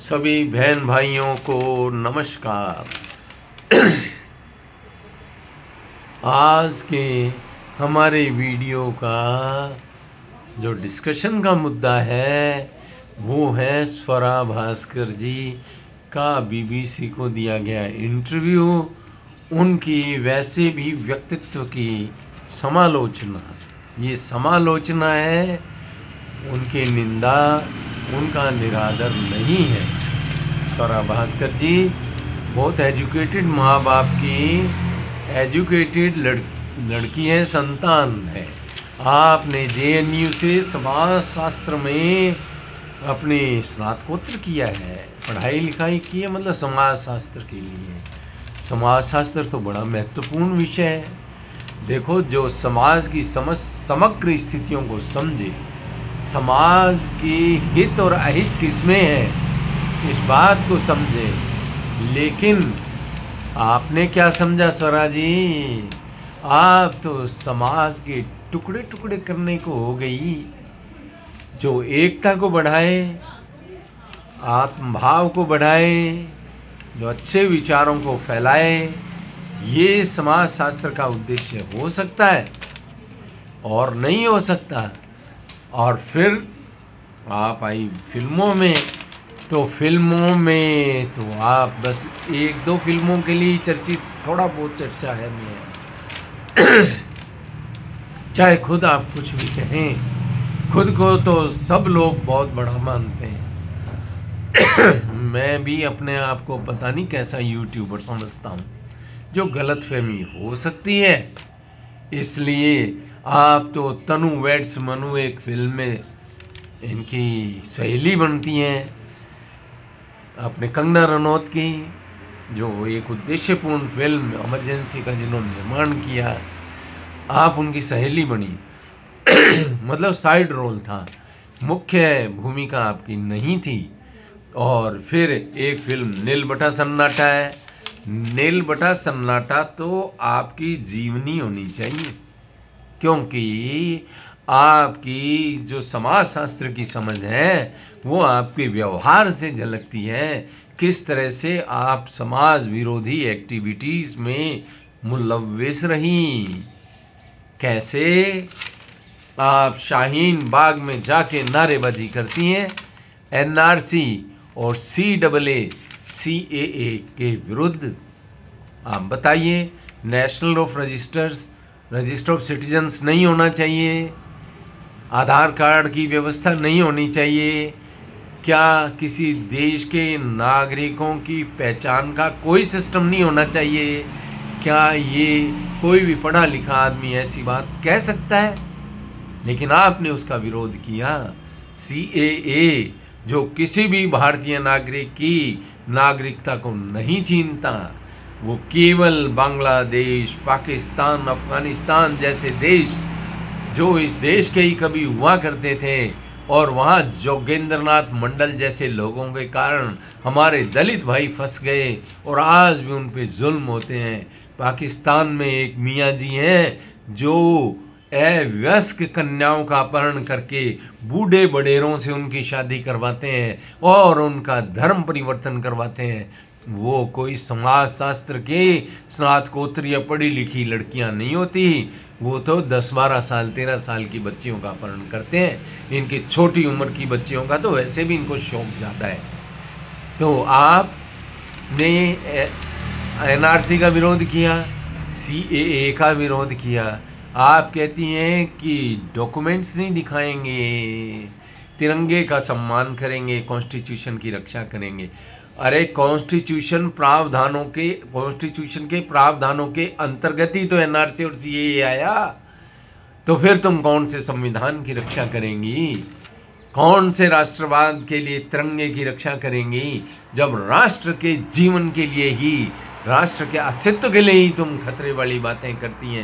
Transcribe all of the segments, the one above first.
सभी बहन भाइयों को नमस्कार। आज के हमारे वीडियो का जो डिस्कशन का मुद्दा है वो है स्वरा भास्कर जी का बीबीसी को दिया गया इंटरव्यू, उनकी वैसे भी व्यक्तित्व की समालोचना। ये समालोचना है, उनकी निंदा, उनका निरादर नहीं है। स्वरा भास्कर जी बहुत एजुकेटेड माँ बाप की एजुकेटेड लड़की है, संतान है। आपने जेएनयू से समाज शास्त्र में अपने स्नातकोत्तर किया है, पढ़ाई लिखाई की है, मतलब समाज शास्त्र के लिए। समाज शास्त्र तो बड़ा महत्वपूर्ण विषय है। देखो, जो समाज की समग्र स्थितियों को समझे, समाज की हित और अहित किसमें है इस बात को समझे। लेकिन आपने क्या समझा स्वरा जी? आप तो समाज के टुकड़े टुकड़े करने को हो गई। जो एकता को बढ़ाए, आत्मभाव को बढ़ाए, जो अच्छे विचारों को फैलाए, ये समाज शास्त्र का उद्देश्य हो सकता है और नहीं हो सकता। और फिर आप आई फिल्मों में, तो फिल्मों में तो आप बस एक दो फिल्मों के लिए चर्चित, थोड़ा बहुत चर्चा है मेरा। चाहे खुद आप कुछ भी कहें, खुद को तो सब लोग बहुत बड़ा मानते हैं। मैं भी अपने आप को पता नहीं कैसा यूट्यूबर समझता हूँ, जो गलतफहमी हो सकती है। इसलिए आप तो तनु वेड्स मनु एक फिल्म में इनकी सहेली बनती हैं, अपने कंगना रनौत की, जो एक उद्देश्यपूर्ण फिल्म इमरजेंसी का जिन्होंने निर्माण किया, आप उनकी सहेली बनी। मतलब साइड रोल था, मुख्य भूमिका आपकी नहीं थी। और फिर एक फिल्म नील बटा सन्नाटा है। नील बटा सन्नाटा तो आपकी जीवनी होनी चाहिए, क्योंकि आपकी जो समाज शास्त्र की समझ है वो आपके व्यवहार से झलकती है। किस तरह से आप समाज विरोधी एक्टिविटीज़ में मुलव्विस रही, कैसे आप शाहीन बाग में जाके नारेबाजी करती हैं एनआरसी और सीएए के विरुद्ध। आप बताइए, national of register of citizens नहीं होना चाहिए, आधार कार्ड की व्यवस्था नहीं होनी चाहिए, क्या किसी देश के नागरिकों की पहचान का कोई सिस्टम नहीं होना चाहिए? क्या ये कोई भी पढ़ा लिखा आदमी ऐसी बात कह सकता है? लेकिन आपने उसका विरोध किया। सीएए जो किसी भी भारतीय नागरिक की नागरिकता को नहीं छीनता, वो केवल बांग्लादेश, पाकिस्तान, अफगानिस्तान जैसे देश, जो इस देश के ही कभी हुआ करते थे, और वहाँ जोगेंद्रनाथ मंडल जैसे लोगों के कारण हमारे दलित भाई फंस गए और आज भी उन पे जुल्म होते हैं। पाकिस्तान में एक मियाँ जी हैं जो अवयस्क कन्याओं का अपहरण करके बूढ़े बड़ेरों से उनकी शादी करवाते हैं और उनका धर्म परिवर्तन करवाते हैं। वो कोई समाज शास्त्र के स्नातकोत्तर पढ़ी लिखी लड़कियां नहीं होती, वो तो 10-12 साल 13 साल की बच्चियों का अपहरण करते हैं। इनकी छोटी उम्र की बच्चियों का तो वैसे भी इनको शौक ज़्यादा है। तो आपने एनआरसी का विरोध किया, सीएए का विरोध किया। आप कहती हैं कि डॉक्यूमेंट्स नहीं दिखाएंगे, तिरंगे का सम्मान करेंगे, कॉन्स्टिट्यूशन की रक्षा करेंगे। अरे कॉन्स्टिट्यूशन के प्रावधानों के अंतर्गत ही तो एनआरसी और सीएए आया। तो फिर तुम कौन से संविधान की रक्षा करेंगी, कौन से राष्ट्रवाद के लिए तिरंगे की रक्षा करेंगी, जब राष्ट्र के जीवन के लिए ही, राष्ट्र के अस्तित्व के लिए ही तुम खतरे वाली बातें करती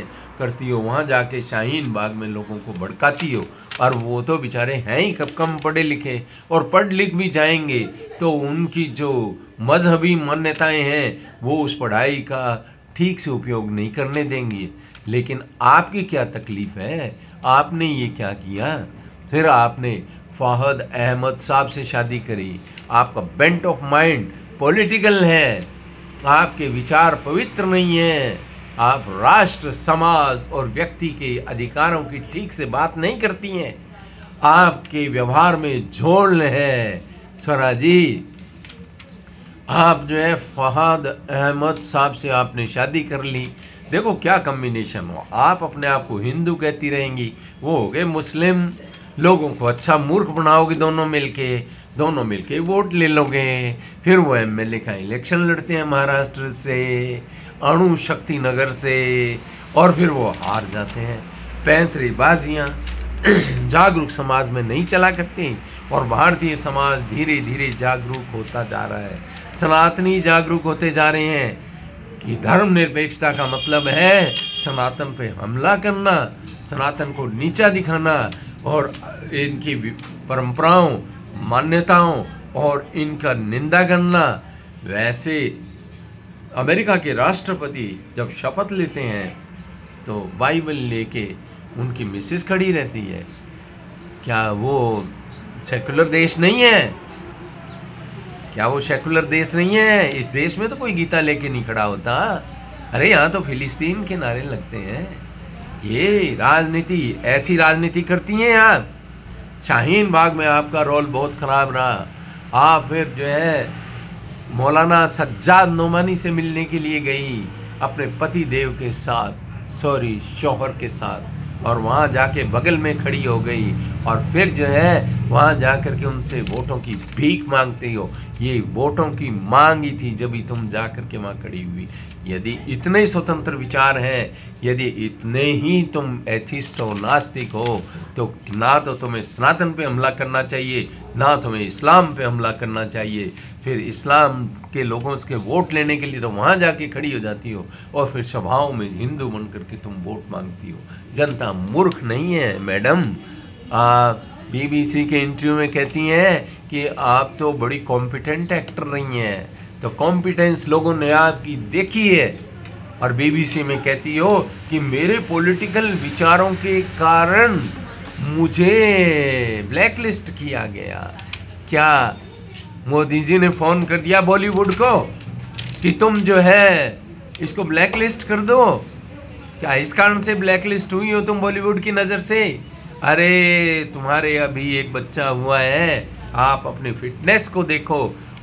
हो। वहाँ जाके शाहीन बाग में लोगों को भड़काती हो। और वो तो बेचारे हैं ही कब कम पढ़े लिखे, और पढ़ लिख भी जाएंगे तो उनकी जो मजहबी मान्यताएं हैं वो उस पढ़ाई का ठीक से उपयोग नहीं करने देंगी। लेकिन आपकी क्या तकलीफ़ है? आपने ये क्या किया? फिर आपने फ़हद अहमद साहब से शादी करी। आपका बेंट ऑफ माइंड पॉलिटिकल है, आपके विचार पवित्र नहीं हैं, आप राष्ट्र, समाज और व्यक्ति के अधिकारों की ठीक से बात नहीं करती हैं, आपके व्यवहार में झोल है। स्वराज जी, आप जो है फ़हद अहमद साहब से आपने शादी कर ली, देखो क्या कम्बिनेशन हो। आप अपने आप को हिंदू कहती रहेंगी, वो हो गए मुस्लिम। लोगों को अच्छा मूर्ख बनाओगे दोनों मिलके वोट ले लोगे। फिर वो एमएलए का इलेक्शन लड़ते हैं महाराष्ट्र से, अणु शक्ति नगर से, और फिर वो हार जाते हैं। पैंतरेबाजियाँ जागरूक समाज में नहीं चला करती, और भारतीय समाज धीरे धीरे जागरूक होता जा रहा है। सनातनी जागरूक होते जा रहे हैं कि धर्मनिरपेक्षता का मतलब है सनातन पे हमला करना, सनातन को नीचा दिखाना और इनकी परंपराओं, मान्यताओं और इनका निंदा करना। वैसे अमेरिका के राष्ट्रपति जब शपथ लेते हैं तो बाइबल लेके उनकी मिसेस खड़ी रहती है। क्या वो सेकुलर देश नहीं है? क्या वो सेकुलर देश नहीं है? इस देश में तो कोई गीता लेके नहीं खड़ा होता। अरे यहाँ तो फिलिस्तीन के नारे लगते हैं। ये राजनीति, ऐसी राजनीति करती हैं आप। शाहीन बाग में आपका रोल बहुत ख़राब रहा। आप फिर जो है मौलाना सज्जाद नोमानी से मिलने के लिए गई अपने पति देव के साथ, शौहर के साथ, और वहाँ जाके बगल में खड़ी हो गई और फिर जो है वहाँ जा कर के उनसे वोटों की भीख मांगती हो। ये वोटों की मांग ही थी जब ही तुम जा कर के वहाँ खड़ी हुई। यदि इतने स्वतंत्र विचार हैं, यदि इतने ही तुम एथिस्ट हो, नास्तिक हो, तो ना तो तुम्हें सनातन पे हमला करना चाहिए, ना तुम्हें इस्लाम पे हमला करना चाहिए। फिर इस्लाम के लोगों से वोट लेने के लिए तो वहाँ जाके खड़ी हो जाती हो, और फिर सभाओं में हिंदू बन करके तुम वोट मांगती हो। जनता मूर्ख नहीं है मैडम। बीबीसी के इंटरव्यू में कहती हैं कि आप तो बड़ी कॉम्पिटेंट एक्टर रही हैं, तो कॉम्पिटेंस लोगों ने आपकी देखी है, और बीबीसी में कहती हो कि मेरे पॉलिटिकल विचारों के कारण मुझे ब्लैकलिस्ट किया गया। क्या मोदी जी ने फ़ोन कर दिया बॉलीवुड को कि तुम जो है इसको ब्लैकलिस्ट कर दो? क्या इस कारण से ब्लैकलिस्ट हुई हो तुम बॉलीवुड की नज़र से? अरे तुम्हारे अभी एक बच्चा हुआ है, आप अपनी फिटनेस को देखो,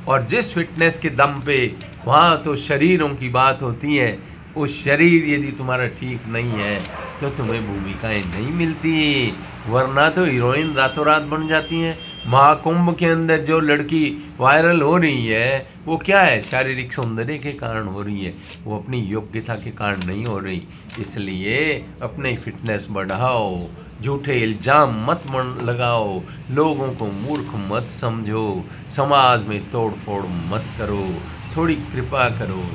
और जिस फिटनेस के दम पे वहाँ तो शरीरों की बात होती है, उस शरीर यदि तुम्हारा ठीक नहीं है तो तुम्हें भूमिकाएं नहीं मिलती, वरना तो हीरोइन रातों रात बन जाती हैं। महाकुंभ के अंदर जो लड़की वायरल हो रही है वो क्या है? शारीरिक सौंदर्य के कारण हो रही है, वो अपनी योग्यता के कारण नहीं हो रही। इसलिए अपनी फिटनेस बढ़ाओ, झूठे इल्ज़ाम मत लगाओ, लोगों को मूर्ख मत समझो, समाज में तोड़ फोड़ मत करो, थोड़ी कृपा करो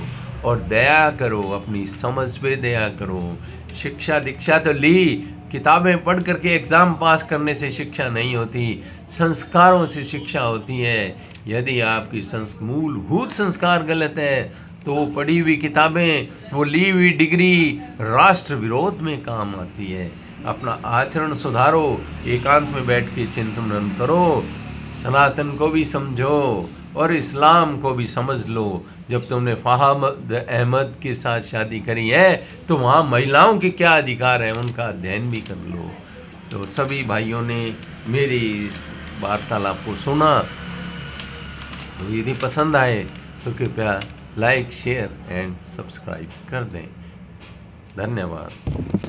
और दया करो, अपनी समझ पे दया करो। शिक्षा दीक्षा तो ली, किताबें पढ़ करके एग्ज़ाम पास करने से शिक्षा नहीं होती, संस्कारों से शिक्षा होती है। यदि आपकी मूलभूत संस्कार गलत है तो वो पढ़ी हुई किताबें, वो ली हुई डिग्री राष्ट्र विरोध में काम आती है। अपना आचरण सुधारो, एकांत में बैठ के चिंतन करो, सनातन को भी समझो और इस्लाम को भी समझ लो। जब तुमने फ़हद अहमद के साथ शादी करी है तो वहाँ महिलाओं के क्या अधिकार हैं उनका अध्ययन भी कर लो। तो सभी भाइयों ने मेरी इस वार्तालाप को सुना, तो यदि पसंद आए तो कृपया लाइक, शेयर एंड सब्सक्राइब कर दें। धन्यवाद।